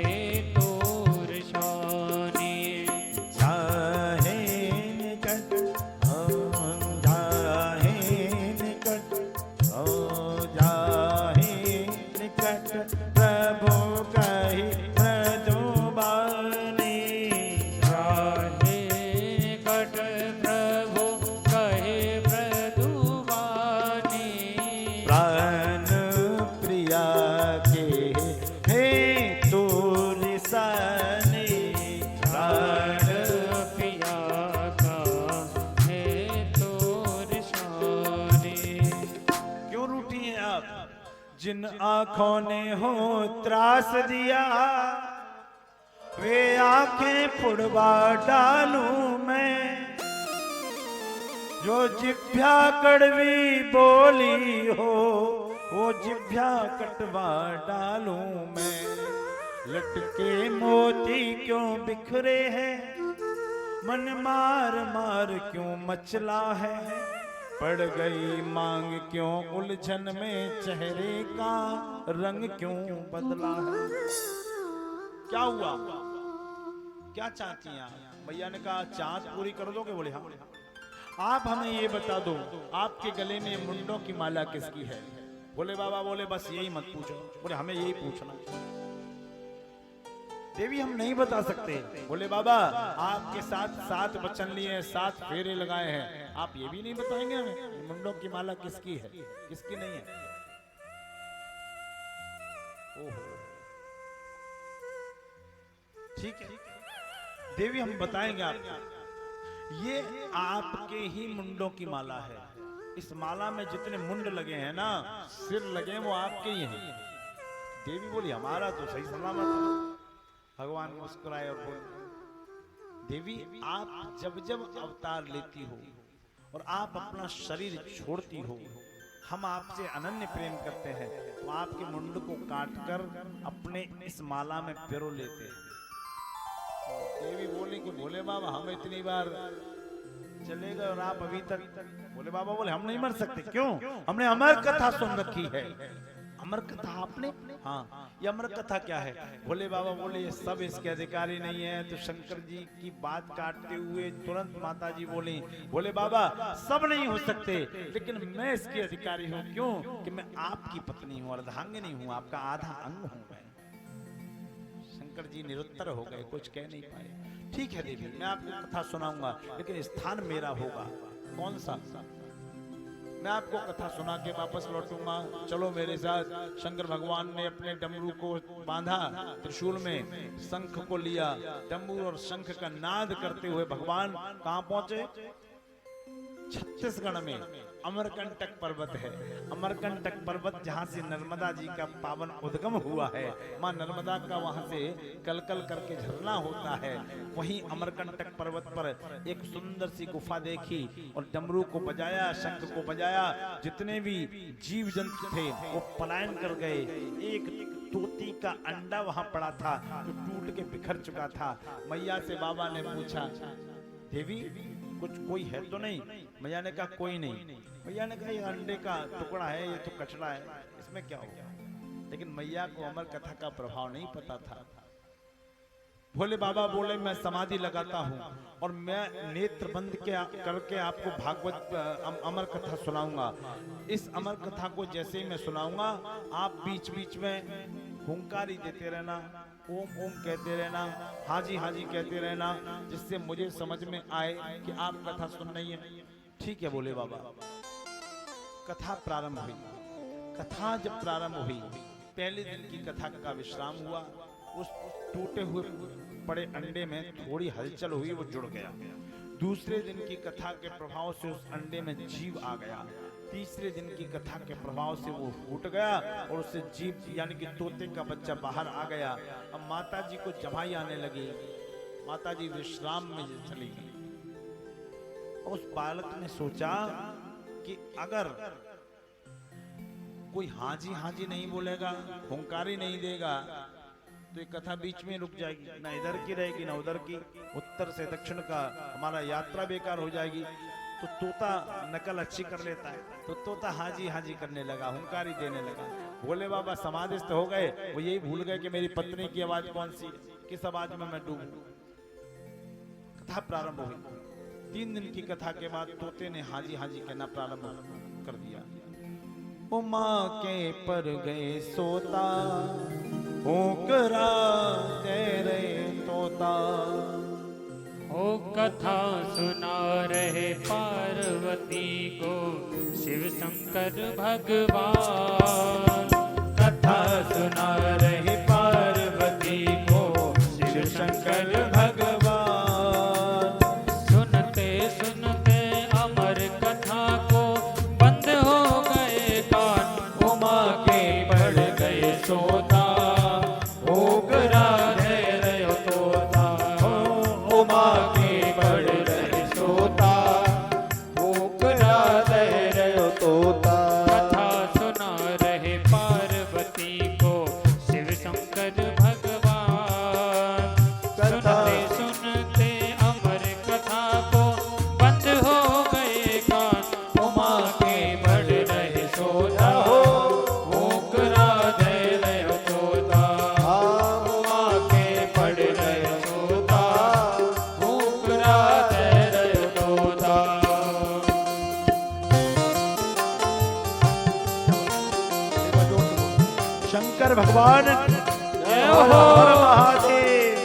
तोर शानी। जाहे निकट प्रभु कही मृदु बानी। जाहे निकट प्रभु कहे मृदु बानी। प्राण प्रिया के हे तोरी सनी। प्राण प्रिया का हे तोर शानी। क्यों रूठी हैं आप? जिन आंखों ने हो त्रास दिया वे आंखें फुड़वा डालूं मैं। जो जिभ्या कड़वी बोली हो वो जिभ्या कटवा डालूं मैं। लटके मोती क्यों बिखरे हैं, मन मार मार क्यों मचला है। पड़ गई मांग क्यों उलझन में, चेहरे का रंग क्यों बदला है। क्या हुआ? क्या चाहती हैं आप? मैया ने कहा चाहत पूरी कर दोगे? बोले हाँ। आप हमें ये बता दो आपके गले में मुंडों की माला किसकी है? बोले बाबा बोले बस यही मत पूछो। बोले हमें यही पूछना। देवी हम नहीं बता सकते। बोले बाबा आपके साथ 7 वचन लिए हैं, 7 फेरे लगाए हैं, आप ये भी नहीं बताएंगे हमें मुंडों की माला किसकी है किसकी नहीं है? ओहो ठीक है देवी हम बताएंगे आपको। ये आपके ही मुंडों की माला है। इस माला में जितने मुंड लगे हैं ना, सिर लगे हैं, वो आपके ही हैं। देवी बोली हमारा तो सही सलामत है। भगवान मुस्कुराए और बोले देवी आप जब जब अवतार लेती हो और आप अपना शरीर छोड़ती हो, हम आपसे अनन्य प्रेम करते हैं, तो आपके मुंड को काटकर अपने इस माला में पिरो लेते हैं। देवी बोली कि भोले बाबा हम इतनी बार चले गए और आप अभी तक। भोले बाबा बोले हम नहीं मर सकते। क्यों? हमने अमर कथा सुन रखी है। अमर कथा आपने? हाँ। ये अमर कथा क्या है? भोले बाबा बोले ये सब इसके अधिकारी नहीं है। तो शंकर जी की बात काटते हुए तुरंत माता जी बोली भोले बाबा सब नहीं हो सकते, लेकिन मैं इसकी अधिकारी हूँ। क्यों? कि मैं आपकी पत्नी हूँ, अर्धांगिनी हूँ, आपका आधा अंग हूँ मैं। शंकर जी निरुत्तर हो गए, कुछ कह नहीं पाए। ठीक है देवी मैं आपको कथा सुनाऊंगा, लेकिन स्थान मेरा होगा। कौन सा? मैं आपको कथा सुना के वापस लौटूंगा, चलो मेरे साथ। शंकर भगवान ने अपने डमरू को बांधा त्रिशूल में, शंख को लिया, डमरू और शंख का नाद करते हुए भगवान कहां पहुंचे? छत्तीसगढ़ में अमरकंटक पर्वत है। अमरकंटक पर्वत जहां से नर्मदा जी का पावन उद्गम हुआ है, मां नर्मदा का वहां से कलकल करके झरना होता है। वहीं अमरकंटक पर्वत पर एक सुंदर सी गुफा देखी और डमरू को बजाया, शंख को बजाया। जितने भी जीव जंतु थे वो पलायन कर गए। एक तोती का अंडा वहां पड़ा था जो टूट के बिखर चुका था। मैया से बाबा ने पूछा देवी कुछ कोई है तो नहीं? मैया ने कहा कोई नहीं। मैया ने कहा ये अंडे का टुकड़ा है, ये तो कचरा है, इसमें क्या होगा? लेकिन मैया को अमर कथा का प्रभाव नहीं पता था। भोले बाबा बोले मैं समाधि लगाता हूँ और मैं नेत्र बंद करके आपको भागवत अमर कथा सुनाऊंगा। इस अमर कथा को जैसे ही मैं सुनाऊंगा, आप बीच बीच में हुंकारी देते रहना, ओम ओम कहते रहना, हाजी हाजी कहते रहना, जिससे मुझे समझ में आए कि आप कथा सुन रही हैं। ठीक है बोले बाबा। कथा प्रारंभ हुई। कथा जब प्रारंभ हुई, पहले दिन की कथा का विश्राम हुआ। उस टूटे हुए पड़े अंडे में थोड़ी हलचल हुई, वो जुड़ गया। दूसरे दिन की कथा के प्रभाव से उस अंडे में जीव आ गया। तीसरे दिन की कथा के प्रभाव से वो फूट गया और उससे जीव यानी कि तोते का बच्चा बाहर आ गया। अब माता जी को जमाई आने लगी। माता जी विश्राम में चली गई। उस बालक ने सोचा कि अगर कोई हाजी हाजी नहीं बोलेगा, हुंकारी नहीं देगा, तो ये कथा बीच में रुक जाएगी, ना इधर की रहेगी ना उधर की, उत्तर से दक्षिण का हमारा यात्रा बेकार हो जाएगी। तो तोता नकल अच्छी कर लेता है, तो तोता हाजी हाजी करने लगा, हुंकारी देने लगा। भोले बाबा समाधिस्थ हो गए। वो यही भूल गए कि मेरी पत्नी की आवाज कौन सी, किस आवाज में मैं डूबूं। कथा प्रारंभ हुई। 3 दिन की कथा के बाद तोते ने हाजी हाजी कहना प्रारंभ कर दिया। उमा के पर गए सोता, होकरा दे रे तोता। ओ कथा सुना रहे पार्वती को शिव शंकर भगवान। कथा सुना रहे पार्वती को शिव शंकर भगवान। सुनते सुनते अमर कथा को बंद हो गए कान। उमा के पड़ गए सोता, ओकरा दे रहे तोता। उमा के पड़ रहे सोता, ओकरा दे रहे तोता। कथा सुना रहे पार्वती को शिव शंकर भगवान। सुनते सुनते अमर कथा को बंद हो गए कान। उमा के पड़ रहे सोता, ओकरा दे रहे तोता। उमा के पड़ रहे सोता, ओकरा दे रहे तोता। शंकर भगवान जय हो। हर हर महादेव।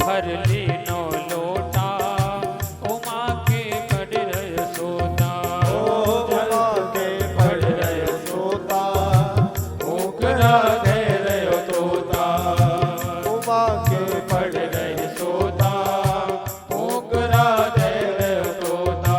भर ली नो लोटा उमा के पड़ रहे सोता उमा के पड़ रहे सोता ओकरा दे रहे तोता उमा के पड़ रहे सोता ओकरा दे रहे तोता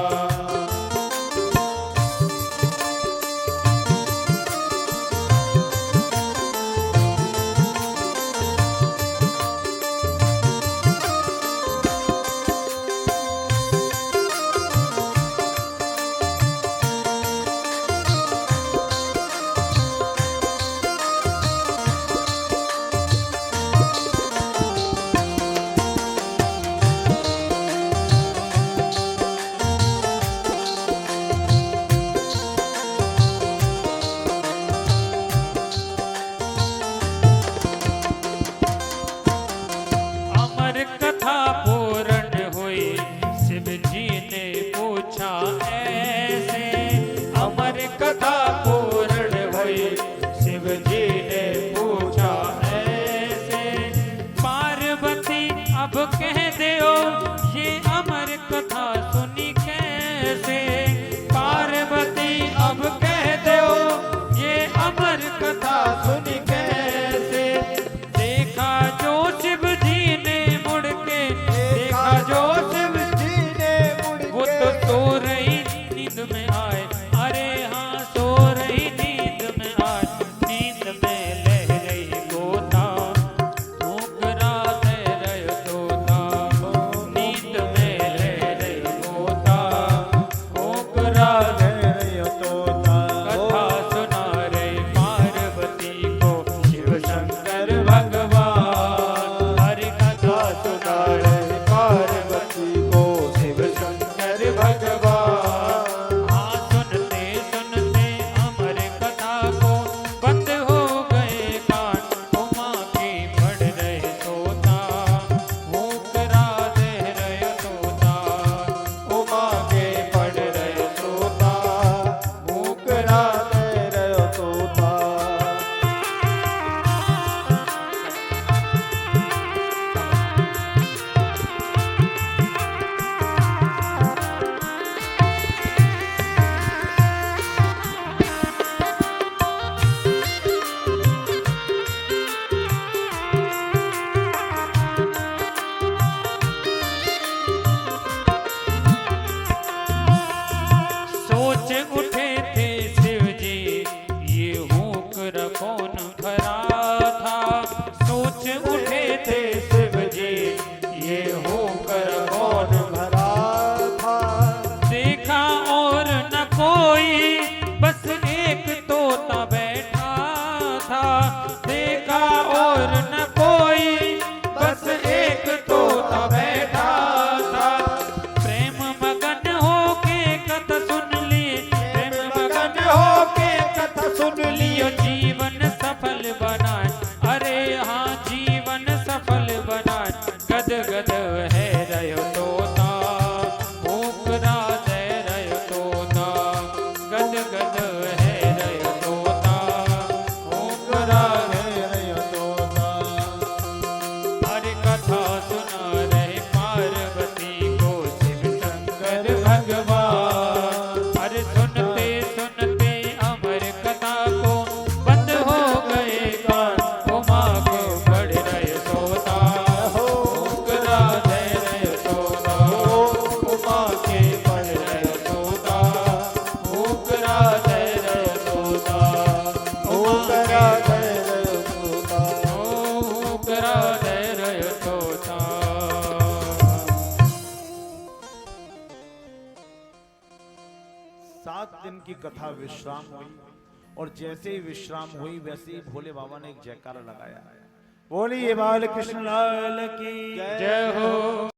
अमर कथा पूर्ण हुई शिव जी ने पूछा ऐसे अमर कथा पूर्ण हुई शिव जी ने पूछा ऐसे पार्वती अब कह दो ये अमर कथा सुनी कैसे पार्वती अब कह दो ये अमर कथा सुनी कैसे देखा जो शिव जी ने मुड़ के देखा जो शिव जी ने मुड़ वो तो सो रही नींद में आए अरे हाँ सो रही नींद में आए नींद में लह रही गोता ठोकरा दे रहे तोता नींद में लह रही गोता ठोकरा दे रहे तोता कथा सुना रहे पार्वती को शिव शंकर भगवान हरि कथा सुना रहे पार्वती को शिव शंकर भगवान हाँ सुनते सुनते अमर कथा को बंद हो गए कान उमा के पड़ रहे तोता ओकरा दे रहे तोता उमा के पड़ रहे तोता ओकरा दे रहे तोता सोच उठे थे शिव जी ये होकर कौन भरा था सोच उठे थे शिव जी ये होकर कौन भरा था देखा और न कोई बस एक तोता बैठा था देखा और न कोई बस एक तोता बैठा था प्रेम मगन होके कथा सुन ली प्रेम मगन होके कथा सुन लियो जीवन सफल बनाए अरे हाँ जीवन सफल बनाए गद गद है रयो तोता ओकरा दे रयो तोता गद गद है रयो तोता ओकरा दे रयो तोता हरि कथा सुना रहे पार्वती को शिव शंकर भगवान अरे सुनते सुनते अमर कथा को बंद हो गए कान उमा को पड़ रहे तोता ओकरा दे रहे तोता उमा के पड़ रहे तोता ओकरा दे रहे तोता ओकरा दे रहे तोता ओकरा दे रहे तोता 7 दिन की कथा विश्राम हुई और जैसे ही विश्राम हुई वैसे ही भोले बाबा ने एक जयकारा लगाया। बोलिए बाल कृष्ण लाल की जय हो।